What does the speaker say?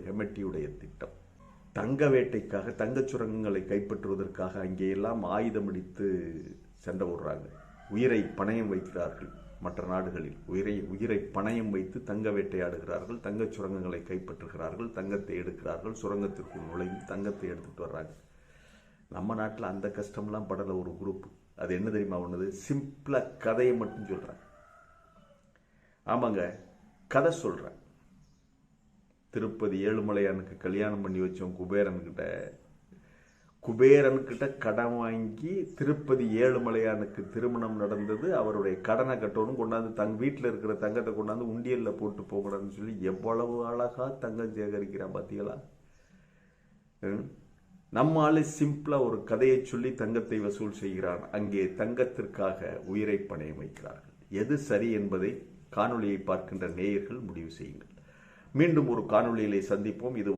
ஹெமட்டியுடைய திட்டம். தங்க வேட்டைக்காக, தங்கச் சுரங்கங்களை கைப்பற்றுவதற்காக அங்கேயெல்லாம் ஆயுதம் அடித்து சண்டை போடுறாங்க. உயிரை பணயம் வைக்கிறார்கள். மற்ற நாடுகளில் உயிரை பணயம் வைத்து தங்க வேட்டையாடுகிறார்கள். தங்கச் சுரங்கங்களை கைப்பற்றுகிறார்கள். தங்கத்தை எடுக்கிறார்கள். சுரங்கத்திற்குள் நுழைந்து தங்கத்தை எடுத்துட்டு வர்றாங்க. நம்ம நாட்டில் அந்த கஷ்டம்லாம் படல ஒரு குரூப். அது என்ன தெரியுமா ஒண்ணுது? சிம்பிளா கதையை மட்டும் சொல்றேன். ஆமாங்க, கதை சொல்றேன். திருப்பதி ஏழுமலையானுக்கு கல்யாணம் பண்ணி வச்சோம் குபேரன்கிட்ட கடன் வாங்கி திருப்பதி ஏழுமலையானுக்கு திருமணம் நடந்தது. அவருடைய கடனை கட்டணும், கொண்டாந்து வீட்டில் இருக்கிற தங்கத்தை கொண்டாந்து உண்டியல்ல போட்டு போகணும்னு சொல்லி எவ்வளவு அழகா தங்கம் சேகரிக்கிறான் பாத்தீங்களா? நம்ம ஆளு சிம்பிளா ஒரு கதையை சொல்லி தங்கத்தை வசூல் செய்கிறான். அங்கே தங்கத்திற்காக உயிரை பணயம் வைக்கிறார்கள். எது சரி என்பதை காணொளியை பார்க்கின்ற நேயர்கள் முடிவு செய்யுங்கள். மீண்டும் ஒரு காணொளியிலே சந்திப்போம். இது